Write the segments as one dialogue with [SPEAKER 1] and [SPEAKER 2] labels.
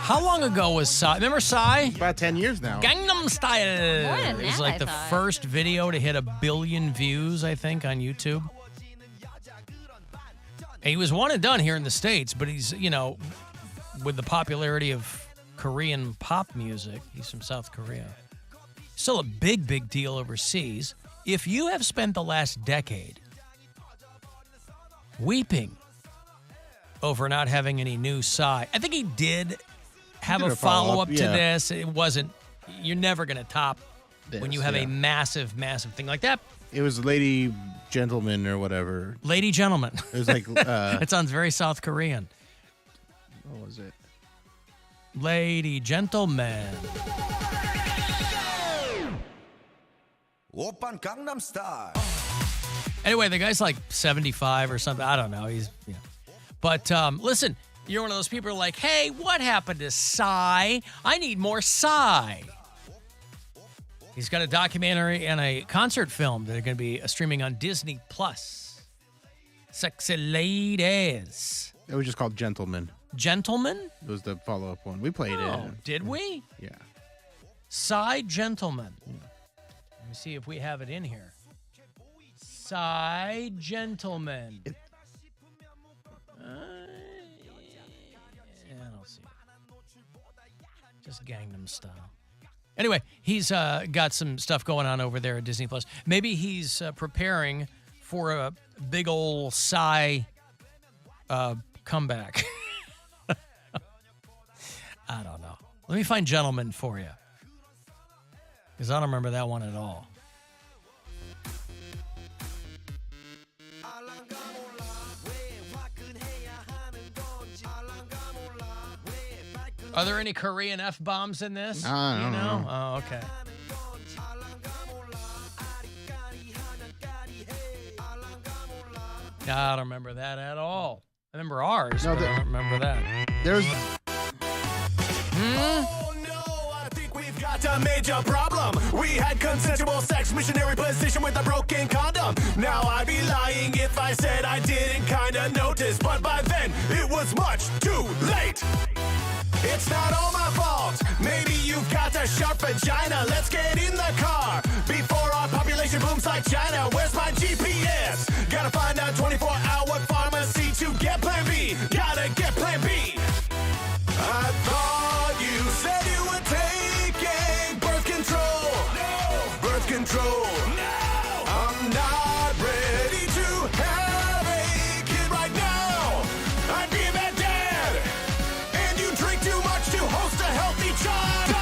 [SPEAKER 1] How long ago was Psy? Remember Psy?
[SPEAKER 2] About 10 years now.
[SPEAKER 1] Gangnam Style.
[SPEAKER 3] More than
[SPEAKER 1] It was
[SPEAKER 3] that,
[SPEAKER 1] like
[SPEAKER 3] I
[SPEAKER 1] the
[SPEAKER 3] thought.
[SPEAKER 1] first video to hit 1 billion views, I think, on YouTube. And he was one and done here in the States, but he's, with the popularity of Korean pop music, he's from South Korea. Still a big, big deal overseas. If you have spent the last decade weeping over not having any new Psy, I think he did have a follow-up to this. It wasn't, you're never going to top this, when you have a massive, massive thing like that.
[SPEAKER 2] It was Lady Gentleman or whatever.
[SPEAKER 1] Lady Gentleman.
[SPEAKER 2] It was like...
[SPEAKER 1] it sounds very South Korean.
[SPEAKER 2] What was it?
[SPEAKER 1] Lady Gentleman.
[SPEAKER 4] Oppan Gangnam Style.
[SPEAKER 1] Anyway, the guy's like 75 or something. I don't know. But listen, you're one of those people who are like, hey, what happened to Psy? I need more Psy. He's got a documentary and a concert film that are going to be streaming on Disney Plus. Sexy Ladies.
[SPEAKER 2] It was just called Gentleman.
[SPEAKER 1] Gentleman?
[SPEAKER 2] It was the follow-up one. We played it.
[SPEAKER 1] Did we?
[SPEAKER 2] Yeah.
[SPEAKER 1] Psy Gentleman. Let me see if we have it in here. Psy Gentleman. I don't see it. Just Gangnam Style. Anyway, he's got some stuff going on over there at Disney Plus. Maybe he's preparing for a big old Psy comeback. I don't know. Let me find Gentleman for you, because I don't remember that one at all. Are there any Korean F-bombs in this?
[SPEAKER 2] I don't know.
[SPEAKER 1] Oh, okay. I don't remember that at all. I remember ours, but I don't remember that.
[SPEAKER 2] There's...
[SPEAKER 5] Oh no, I think we've got a major problem. We had consensual sex, missionary position with a broken condom. Now I'd be lying if I said I didn't kinda notice, but by then it was much too late. It's not all my fault. Maybe you've got a sharp vagina. Let's get in the car before our population booms like China. Where's my GPS? Gotta find a 24-hour pharmacy to get Plan B. Gotta get Plan B. I thought you said you were taking birth control. No. Birth control. No. I'm not ready to have a kid right now. I'd be a bad dad. And you drink too much to host a healthy child.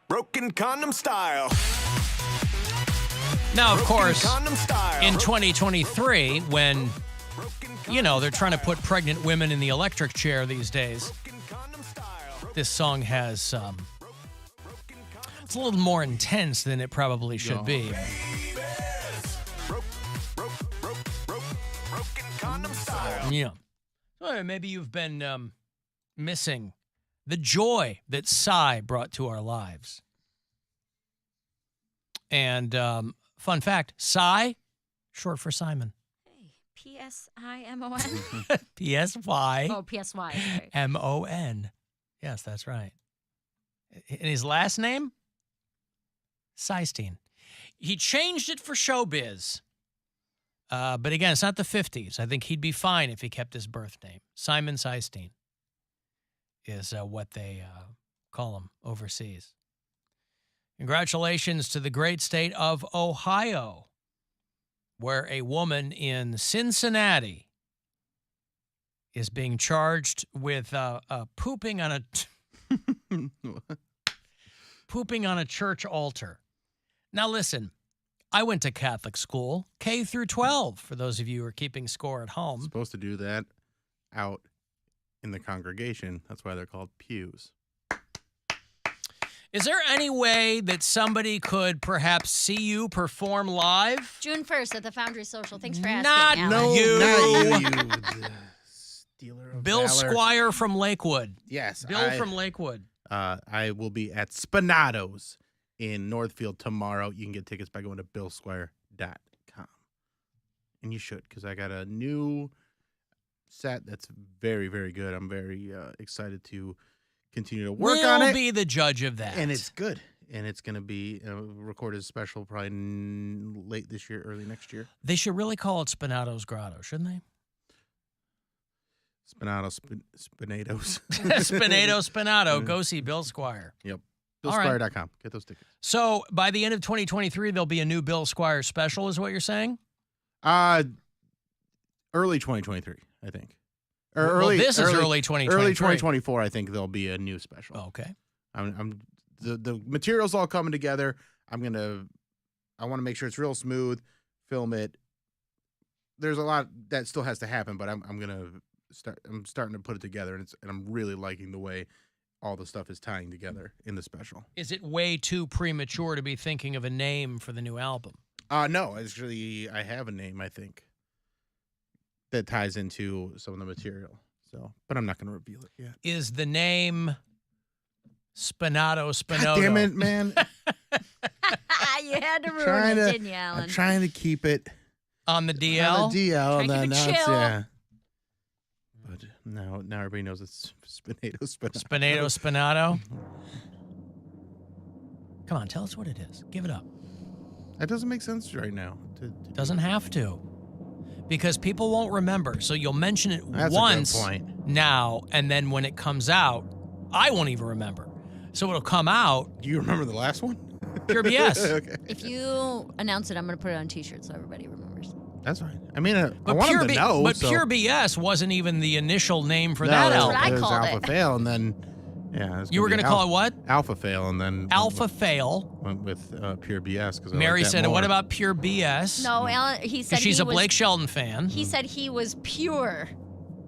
[SPEAKER 5] Broken condom style.
[SPEAKER 1] Now, of course,
[SPEAKER 5] Condom style.
[SPEAKER 1] in 2023, when, they're trying to put pregnant women in the electric chair these days, this song has, it's a little more intense than it probably should be. Yeah. Well, maybe you've been missing the joy that Psy brought to our lives. And fun fact, Psy, short for Simon.
[SPEAKER 3] P-S-I-M-O-N?
[SPEAKER 1] P-S-Y.
[SPEAKER 3] Oh, P-S-Y. Sorry.
[SPEAKER 1] M-O-N. Yes, that's right. And his last name? Seistein. He changed it for showbiz. But again, it's not the 50s. I think he'd be fine if he kept his birth name. Simon Seistein is what they call him overseas. Congratulations to the great state of Ohio, where a woman in Cincinnati is being charged with pooping on a church altar. Now listen, I went to Catholic school, K through 12, for those of you who are keeping score at home.
[SPEAKER 2] Supposed to do that out in the congregation. That's why they're called pews.
[SPEAKER 1] Is there any way that somebody could perhaps see you perform live?
[SPEAKER 3] June 1st at the Foundry Social. Thanks for asking,
[SPEAKER 1] Not
[SPEAKER 3] Alan.
[SPEAKER 2] No,
[SPEAKER 1] You.
[SPEAKER 2] not you. The stealer of
[SPEAKER 1] Bill
[SPEAKER 2] valor.
[SPEAKER 1] Squire from Lakewood.
[SPEAKER 2] Yes.
[SPEAKER 1] Bill from Lakewood.
[SPEAKER 2] I will be at Spinato's in Northfield tomorrow. You can get tickets by going to billsquire.com. And you should, because I got a new set that's very, very good. I'm very excited to continue to work on it.
[SPEAKER 1] We'll be the judge of that.
[SPEAKER 2] And it's good. And it's going to be recorded special probably late this year, early next year.
[SPEAKER 1] They should really call it Spinato's Grotto, shouldn't they?
[SPEAKER 2] Spinatos.
[SPEAKER 1] Spinato. Go see Bill Squire.
[SPEAKER 2] Yep.
[SPEAKER 1] All right.
[SPEAKER 2] BillSquire.com. Get those tickets.
[SPEAKER 1] So by the end of 2023, there'll be a new Bill Squire special, is what you're saying?
[SPEAKER 2] Early 2023, I think.
[SPEAKER 1] This is early 2023.
[SPEAKER 2] Early 2024, I think there'll be a new special.
[SPEAKER 1] Okay.
[SPEAKER 2] The material's all coming together. I want to make sure it's real smooth, film it. There's a lot that still has to happen, but I'm starting to put it together, and I'm really liking the way all the stuff is tying together in the special.
[SPEAKER 1] Is it way too premature to be thinking of a name for the new album?
[SPEAKER 2] No, actually, I have a name, I think, that ties into some of the material. So, but I'm not going to reveal it yet.
[SPEAKER 1] Is the name Spinato?
[SPEAKER 2] God damn it, man.
[SPEAKER 3] You had to ruin it, didn't you, Alan?
[SPEAKER 2] I'm trying to keep it
[SPEAKER 1] on the DL.
[SPEAKER 2] On the DL.
[SPEAKER 3] Try to keep it chill.
[SPEAKER 2] Yeah. But now everybody knows it's Spinato.
[SPEAKER 1] Spinato. Come on, tell us what it is. Give it up.
[SPEAKER 2] That doesn't make sense right now.
[SPEAKER 1] Doesn't have to. Because people won't remember. So you'll mention it
[SPEAKER 2] That's
[SPEAKER 1] once
[SPEAKER 2] a good point.
[SPEAKER 1] Now, and then when it comes out, I won't even remember. So it'll come out.
[SPEAKER 2] Do you remember the last one?
[SPEAKER 1] Pure BS.
[SPEAKER 2] Okay.
[SPEAKER 3] If you announce it, I'm going to put it on T-shirts so everybody remembers.
[SPEAKER 2] That's fine. I mean, I want them to know.
[SPEAKER 1] But Pure BS wasn't even the initial name for
[SPEAKER 2] No,
[SPEAKER 1] that
[SPEAKER 3] that's
[SPEAKER 1] album.
[SPEAKER 3] what I
[SPEAKER 2] it was
[SPEAKER 3] called
[SPEAKER 2] Alpha
[SPEAKER 3] it.
[SPEAKER 2] Fail, and then
[SPEAKER 1] You were going to call it what?
[SPEAKER 2] Alpha Fail, and then
[SPEAKER 1] Alpha Fail.
[SPEAKER 2] went with Pure BS because
[SPEAKER 1] Mary said, "What about Pure BS?"
[SPEAKER 3] No, Alan, he said
[SPEAKER 1] she's
[SPEAKER 3] he
[SPEAKER 1] a
[SPEAKER 3] was,
[SPEAKER 1] Blake Shelton fan.
[SPEAKER 3] He said he was pure.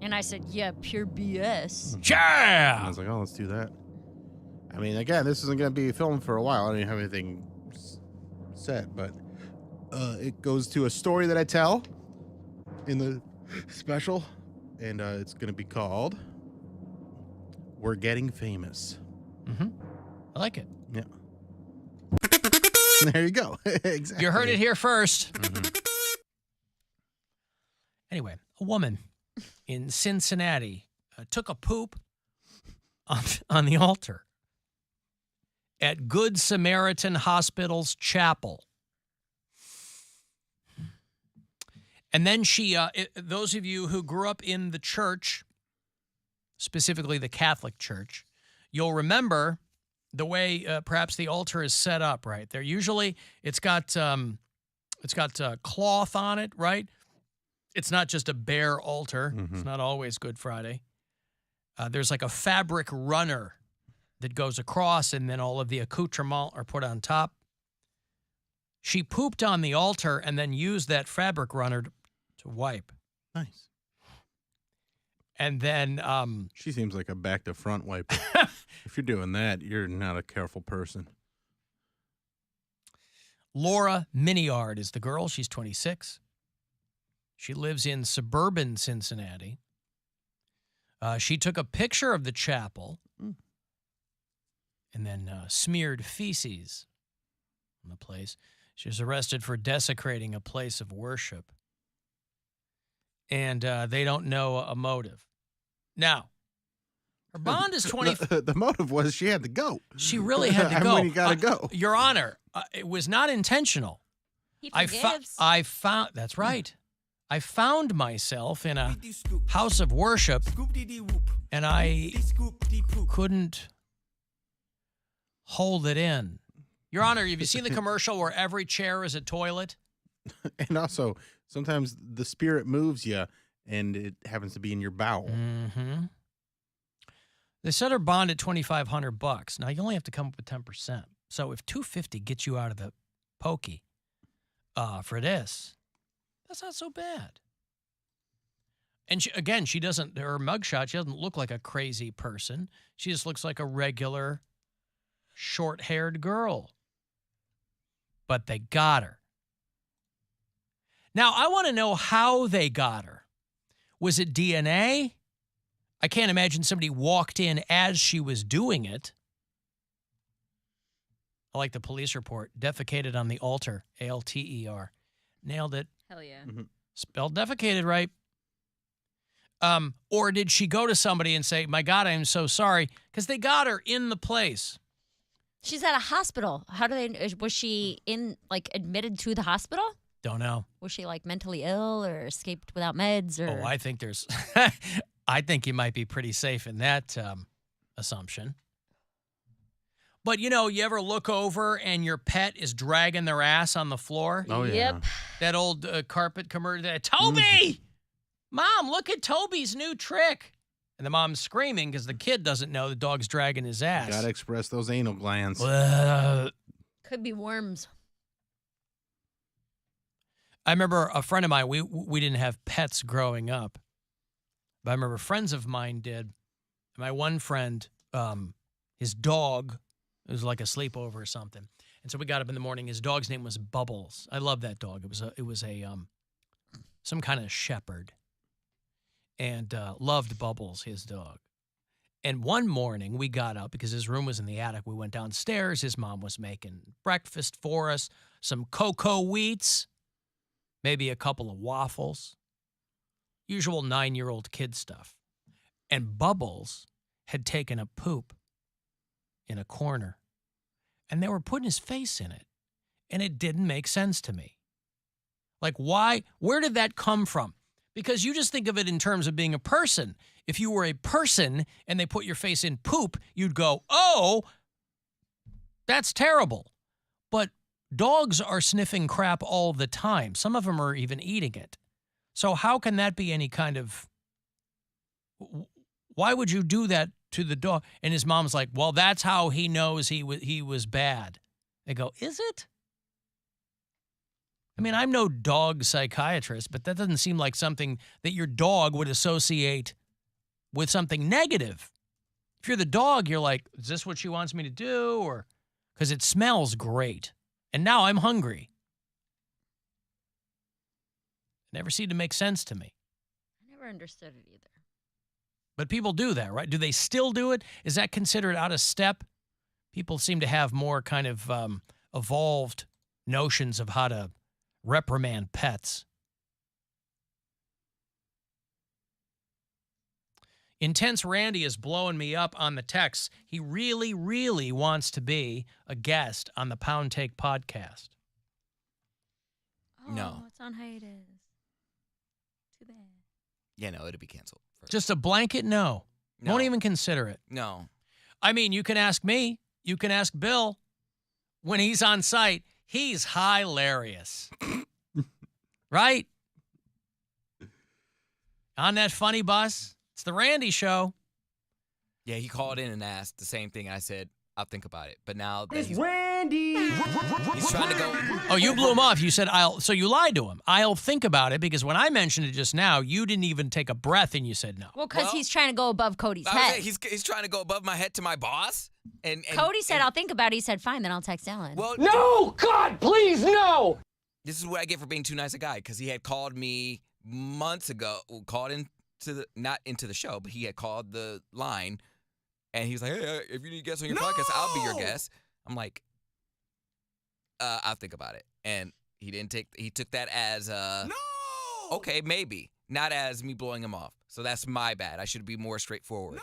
[SPEAKER 3] And I said, yeah, pure BS.
[SPEAKER 2] I
[SPEAKER 1] Yeah.
[SPEAKER 2] was like, oh, let's do that. I mean, again, this isn't going to be filmed for a while. I don't even have anything set, but it goes to a story that I tell in the special, and it's going to be called "We're Getting Famous."
[SPEAKER 1] Mm-hmm. I like it.
[SPEAKER 2] Yeah. There you go. Exactly.
[SPEAKER 1] You heard it here first.
[SPEAKER 2] Mm-hmm.
[SPEAKER 1] Anyway, a woman in Cincinnati took a poop on the altar at Good Samaritan Hospital's chapel. And then she, those of you who grew up in the church, specifically the Catholic Church, you'll remember the way perhaps the altar is set up, right? There usually it's got cloth on it, right? It's not just a bare altar.
[SPEAKER 2] Mm-hmm.
[SPEAKER 1] It's not always Good Friday. There's like a fabric runner that goes across, and then all of the accoutrements are put on top. She pooped on the altar and then used that fabric runner to wipe.
[SPEAKER 2] Nice.
[SPEAKER 1] And then
[SPEAKER 2] She seems like a back to front wiper. If you're doing that, you're not a careful person.
[SPEAKER 1] Laura Minyard is the girl. She's 26. She lives in suburban Cincinnati. She took a picture of the chapel and then smeared feces on the place. She was arrested for desecrating a place of worship. And they don't know a motive. Now, her bond is 20.
[SPEAKER 2] The motive was she had to go.
[SPEAKER 1] She really had to go.
[SPEAKER 2] I mean, you gotta go.
[SPEAKER 1] Your Honor, it was not intentional.
[SPEAKER 3] He forgives.
[SPEAKER 1] I found, that's right. I found myself in a house of worship, and I couldn't hold it in. Your Honor, have you seen the commercial where every chair is a toilet?
[SPEAKER 2] And also, sometimes the spirit moves you, and it happens to be in your bowel.
[SPEAKER 1] Mm-hmm. They set her bond at $2,500. Now, you only have to come up with 10%. So if $250 gets you out of the pokey for this, that's not so bad. And she doesn't, her mugshot, she doesn't look like a crazy person. She just looks like a regular short-haired girl. But they got her. Now, I want to know how they got her. Was it DNA? I can't imagine somebody walked in as she was doing it. I like the police report. Defecated on the altar. ALTER. Nailed it.
[SPEAKER 3] Hell yeah.
[SPEAKER 2] Mm-hmm.
[SPEAKER 1] Spelled defecated right. Or did she go to somebody and say, my God, I am so sorry? Because they got her in the place.
[SPEAKER 3] She's at a hospital. Was she admitted to the hospital?
[SPEAKER 1] Don't know.
[SPEAKER 3] Was she mentally ill or escaped without meds or?
[SPEAKER 1] Oh, I think there's, I think you might be pretty safe in that assumption. But, you ever look over and your pet is dragging their ass on the floor?
[SPEAKER 2] Oh, yeah.
[SPEAKER 3] Yep.
[SPEAKER 1] That old carpet commercial. Toby! Mom, look at Toby's new trick. And the mom's screaming because the kid doesn't know the dog's dragging his ass.
[SPEAKER 2] Gotta express those anal glands.
[SPEAKER 3] Could be worms.
[SPEAKER 1] I remember a friend of mine, we didn't have pets growing up. But I remember friends of mine did. My one friend, his dog, it was like a sleepover or something. And so we got up in the morning. His dog's name was Bubbles. I love that dog. It was some kind of shepherd. And loved Bubbles, his dog. And one morning we got up because his room was in the attic. We went downstairs. His mom was making breakfast for us, some cocoa wheats, maybe a couple of waffles, usual 9-year-old kid stuff. And Bubbles had taken a poop in a corner, and they were putting his face in it, and it didn't make sense to me. Why? Where did that come from? Because you just think of it in terms of being a person. If you were a person and they put your face in poop, you'd go, oh, that's terrible. But dogs are sniffing crap all the time. Some of them are even eating it. So how can that be any kind of... Why would you do that to the dog? And his mom's like, well, that's how he knows he was bad. They go, is it? I mean, I'm no dog psychiatrist, but that doesn't seem like something that your dog would associate with something negative. If you're the dog, you're like, is this what she wants me to do? Or because it smells great. And now I'm hungry. Never seemed to make sense to me.
[SPEAKER 3] I never understood it either.
[SPEAKER 1] But people do that, right? Do they still do it? Is that considered out of step? People seem to have more kind of evolved notions of how to reprimand pets. Intense Randy is blowing me up on the text. He really, really wants to be a guest on the Poundtake podcast.
[SPEAKER 3] Oh,
[SPEAKER 4] No.
[SPEAKER 3] it's on hiatus. Too bad.
[SPEAKER 4] Yeah, no, it'll be canceled.
[SPEAKER 1] Just a blanket no.
[SPEAKER 4] No.
[SPEAKER 1] Won't even consider it.
[SPEAKER 4] No.
[SPEAKER 1] I mean, you can ask me. You can ask Bill. When he's on site, he's hilarious. Right? On that funny bus. It's the Randy Show.
[SPEAKER 4] Yeah, he called in and asked the same thing. I said, I'll think about it. But now that he's trying to go.
[SPEAKER 1] Oh, you blew him off. You said, so you lied to him. I'll think about it because when I mentioned it just now, you didn't even take a breath and you said no.
[SPEAKER 3] Well, because he's trying to go above Cody's
[SPEAKER 4] I was
[SPEAKER 3] head.
[SPEAKER 4] saying, he's trying to go above my head to my boss. And
[SPEAKER 3] Cody said, I'll think about it. He said, fine, then I'll text Alan.
[SPEAKER 4] Well,
[SPEAKER 6] No! God, please, no!
[SPEAKER 4] this is what I get for being too nice a guy, because he had called me months ago, not into the show, but he had called the line, and he was like, hey, if you need guests on your podcast, I'll be your guest. I'm like, I'll think about it. And he took that as, okay, maybe, not as me blowing him off. So that's my bad. I should be more straightforward.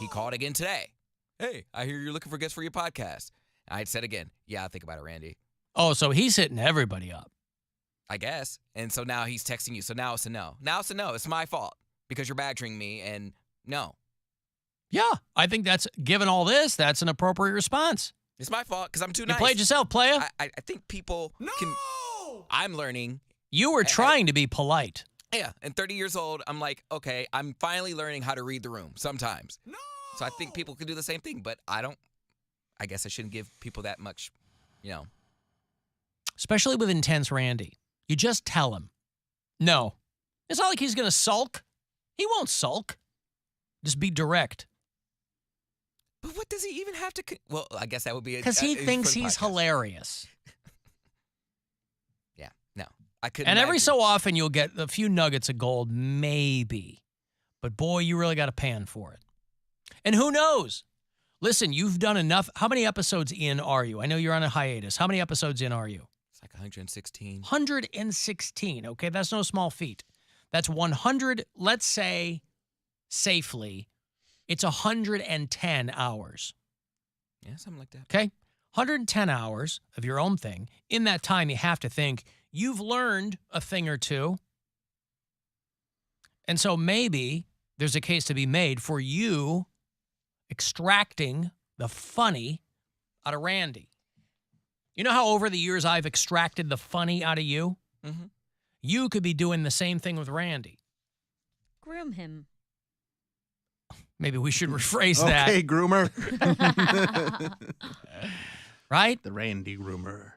[SPEAKER 4] He called again today. Hey, I hear you're looking for guests for your podcast. I said again, yeah, I'll think about it, Randy.
[SPEAKER 1] Oh, so he's hitting everybody up.
[SPEAKER 4] I guess. And so now he's texting you. So now it's a no. Now it's a no. It's my fault because you're badgering me, and no.
[SPEAKER 1] Yeah, I think given all this, that's an appropriate response.
[SPEAKER 4] It's my fault because I'm too
[SPEAKER 1] You
[SPEAKER 4] nice.
[SPEAKER 1] played yourself, playa.
[SPEAKER 4] I think people can. I'm learning.
[SPEAKER 1] You were trying to be polite.
[SPEAKER 4] Yeah, and 30 years old, I'm like, okay, I'm finally learning how to read the room sometimes. No. So I think people can do the same thing, but I don't. I guess I shouldn't give people that much,
[SPEAKER 1] Especially with Intense Randy. You just tell him. No. It's not like he's going to sulk. He won't sulk. Just be direct.
[SPEAKER 4] But what does he even have to? Well, I guess that would be
[SPEAKER 1] Because he thinks
[SPEAKER 4] for the
[SPEAKER 1] he's
[SPEAKER 4] podcast.
[SPEAKER 1] hilarious.
[SPEAKER 4] Yeah, no, I couldn't.
[SPEAKER 1] And every
[SPEAKER 4] imagine.
[SPEAKER 1] so often you'll get a few nuggets of gold, maybe. But boy, you really got a pan for it. And who knows? Listen, you've done enough. How many episodes in are you? I know you're on a hiatus. How many episodes in are you?
[SPEAKER 4] It's like 116.
[SPEAKER 1] 116. Okay, that's no small feat. That's 100, let's say safely, it's 110 hours.
[SPEAKER 4] Yeah, something like that.
[SPEAKER 1] Okay? 110 hours of your own thing. In that time, you have to think you've learned a thing or two. And so maybe there's a case to be made for you extracting the funny out of Randy. You know how over the years I've extracted the funny out of you?
[SPEAKER 4] Mm-hmm.
[SPEAKER 1] You could be doing the same thing with Randy.
[SPEAKER 3] Groom him.
[SPEAKER 1] Maybe we should rephrase that.
[SPEAKER 2] Okay, groomer.
[SPEAKER 1] Right?
[SPEAKER 2] The Randy groomer.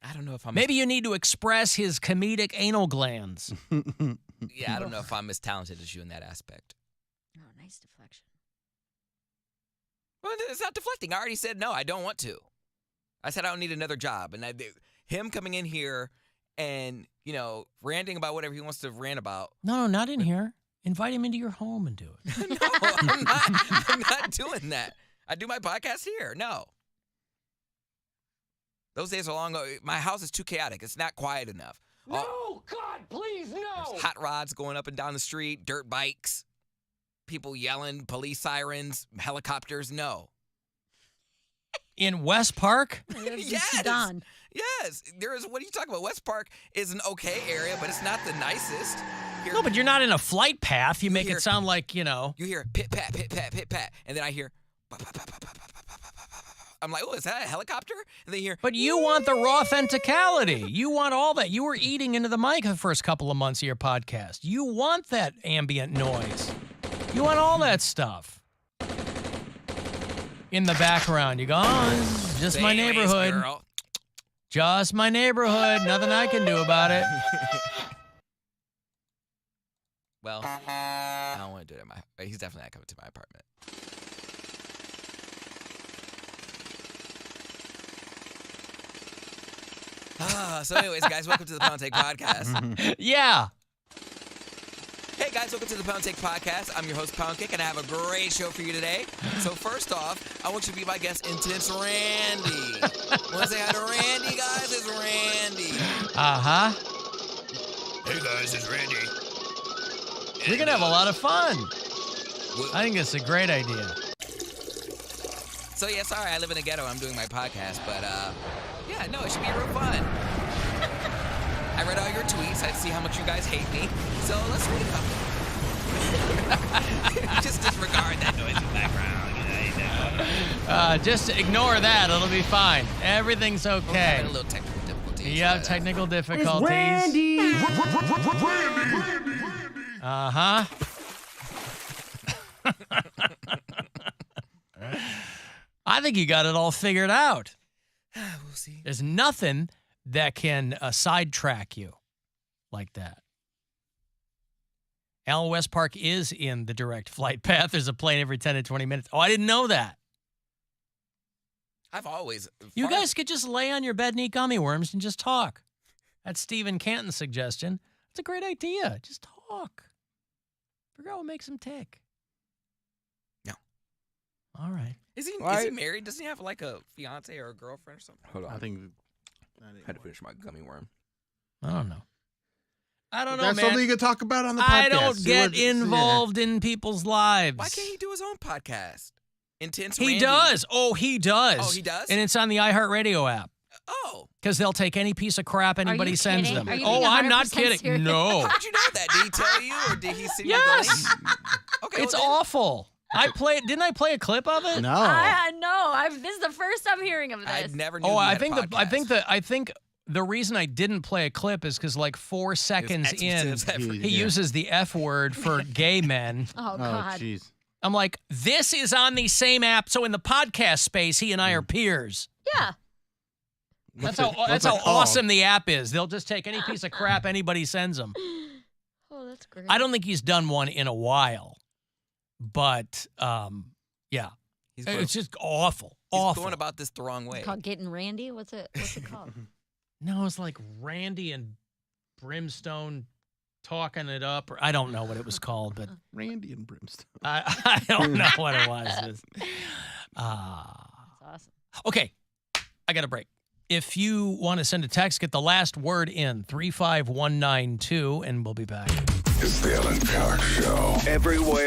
[SPEAKER 4] I don't know if I'm.
[SPEAKER 1] Maybe you need to express his comedic anal glands.
[SPEAKER 4] Yeah, I don't know if I'm as talented as you in that aspect.
[SPEAKER 3] Oh, nice deflection.
[SPEAKER 4] Well, it's not deflecting. I already said no. I don't want to. I said I don't need another job, and him coming in here and ranting about whatever he wants to rant about.
[SPEAKER 1] No, not in here. Invite him into your home and do it.
[SPEAKER 4] No, I'm not doing that. I do my podcast here. No. Those days are long ago. My house is too chaotic. It's not quiet enough.
[SPEAKER 6] No, God, please, no.
[SPEAKER 4] There's hot rods going up and down the street, dirt bikes, people yelling, police sirens, helicopters. No.
[SPEAKER 1] In West Park?
[SPEAKER 4] Yes.
[SPEAKER 3] Done.
[SPEAKER 4] Yes. There is. What are you talking about? West Park is an okay area, but it's not the nicest. Here,
[SPEAKER 1] No, but you're not in a flight path. You make
[SPEAKER 4] hear-
[SPEAKER 1] it sound like,
[SPEAKER 4] you hear pit pat, pit pat, pit pat, and then I hear. I'm like, oh, is that a helicopter? And then you hear.
[SPEAKER 1] But you want the raw authenticality. You want all that. You were eating into the mic the first couple of months of your podcast. You want that ambient noise. You want all that stuff. In the background, you go, oh, this is just my
[SPEAKER 4] Anyways,
[SPEAKER 1] neighborhood.
[SPEAKER 4] girl.
[SPEAKER 1] Just my neighborhood. Nothing I can do about it.
[SPEAKER 4] Well, I don't want to do it at my. He's definitely not coming to my apartment. So anyways, guys, welcome to the Poundtake podcast.
[SPEAKER 1] Yeah.
[SPEAKER 4] Hey guys, welcome to the Poundtake podcast. I'm your host, Poundcake, and I have a great show for you today. So first off, I want you to be my guest, Intense Randy. Want to say hi to Randy, guys? It's Randy.
[SPEAKER 1] Uh-huh.
[SPEAKER 5] Hey guys, it's Randy.
[SPEAKER 1] We're going to have a lot of fun. I think it's a great idea.
[SPEAKER 4] So yeah, sorry, I live in a ghetto. I'm doing my podcast, but yeah, no, it should be real fun. I read all your tweets. I see how much you guys hate me. So let's read them. Just disregard that noise in the background.
[SPEAKER 1] Just ignore that. It'll be fine. Everything's
[SPEAKER 4] We're
[SPEAKER 1] okay.
[SPEAKER 4] having a little technical difficulties.
[SPEAKER 1] You have
[SPEAKER 4] but,
[SPEAKER 1] technical difficulties.
[SPEAKER 5] Randy.
[SPEAKER 1] Uh-huh. I think you got it all figured out.
[SPEAKER 4] we'll see.
[SPEAKER 1] There's nothing that can sidetrack you like that. Alan West Park is in the direct flight path. There's a plane every 10 to 20 minutes. Oh, I didn't know that.
[SPEAKER 4] I've always.
[SPEAKER 1] You guys could just lay on your bed and eat gummy worms and just talk. That's Stephen Canton's suggestion. It's a great idea. Just talk. Figure out what makes him tick.
[SPEAKER 4] No.
[SPEAKER 1] All right.
[SPEAKER 4] Is he married? Doesn't he have like a fiance or a girlfriend or something? Hold on.
[SPEAKER 2] I think.
[SPEAKER 4] I had to finish my gummy worm.
[SPEAKER 1] I don't know. I don't know,
[SPEAKER 2] That's
[SPEAKER 1] man.
[SPEAKER 2] something you can talk about on the podcast.
[SPEAKER 1] I don't
[SPEAKER 2] See
[SPEAKER 1] get
[SPEAKER 2] what-
[SPEAKER 1] involved in people's lives.
[SPEAKER 4] Why can't he do his own podcast? Intense
[SPEAKER 1] He
[SPEAKER 4] Randy.
[SPEAKER 1] does. Oh, he does.
[SPEAKER 4] Oh, he does?
[SPEAKER 1] And it's on the iHeartRadio app.
[SPEAKER 4] Oh.
[SPEAKER 1] Because they'll take any piece of crap anybody
[SPEAKER 3] you
[SPEAKER 1] sends
[SPEAKER 3] kidding?
[SPEAKER 1] them.
[SPEAKER 3] Are you
[SPEAKER 1] Oh,
[SPEAKER 3] being
[SPEAKER 1] I'm not
[SPEAKER 3] 100%
[SPEAKER 1] kidding.
[SPEAKER 3] serious?
[SPEAKER 1] No.
[SPEAKER 4] How did you know that? Did he tell you or did he send you the
[SPEAKER 1] Yes.
[SPEAKER 4] link? Okay,
[SPEAKER 1] It's
[SPEAKER 4] well, then-
[SPEAKER 1] awful. Didn't I play a clip of it?
[SPEAKER 2] No.
[SPEAKER 3] I know. This is the first I'm hearing of this.
[SPEAKER 4] I never knew.
[SPEAKER 1] Oh,
[SPEAKER 4] he
[SPEAKER 1] I
[SPEAKER 4] had a
[SPEAKER 1] think
[SPEAKER 4] podcast.
[SPEAKER 1] I think the reason I didn't play a clip is because like 4 seconds in,
[SPEAKER 4] expletives.
[SPEAKER 1] he uses the F word for gay men.
[SPEAKER 3] Oh,
[SPEAKER 2] Oh,
[SPEAKER 3] God.
[SPEAKER 2] jeez.
[SPEAKER 1] I'm like, this is on the same app, so in the podcast space, he and I are peers.
[SPEAKER 3] Yeah.
[SPEAKER 1] That's how awesome the app is. They'll just take any piece of crap anybody sends them.
[SPEAKER 3] Oh, that's great.
[SPEAKER 1] I don't think he's done one in a while, but yeah,
[SPEAKER 4] He's going,
[SPEAKER 1] it's just awful.
[SPEAKER 4] he's
[SPEAKER 1] Awful.
[SPEAKER 4] going about this the wrong way.
[SPEAKER 3] It's called Getting Randy? What's it called?
[SPEAKER 1] No, it's like Randy and Brimstone talking it up, or I don't know what it was called, but
[SPEAKER 2] Randy and Brimstone.
[SPEAKER 1] I don't know what it was.
[SPEAKER 3] That's awesome.
[SPEAKER 1] Okay, I got a break. If you want to send a text, get the last word in 35192, and we'll be back.
[SPEAKER 7] It's the Alan Cox Show.
[SPEAKER 5] Everywhere.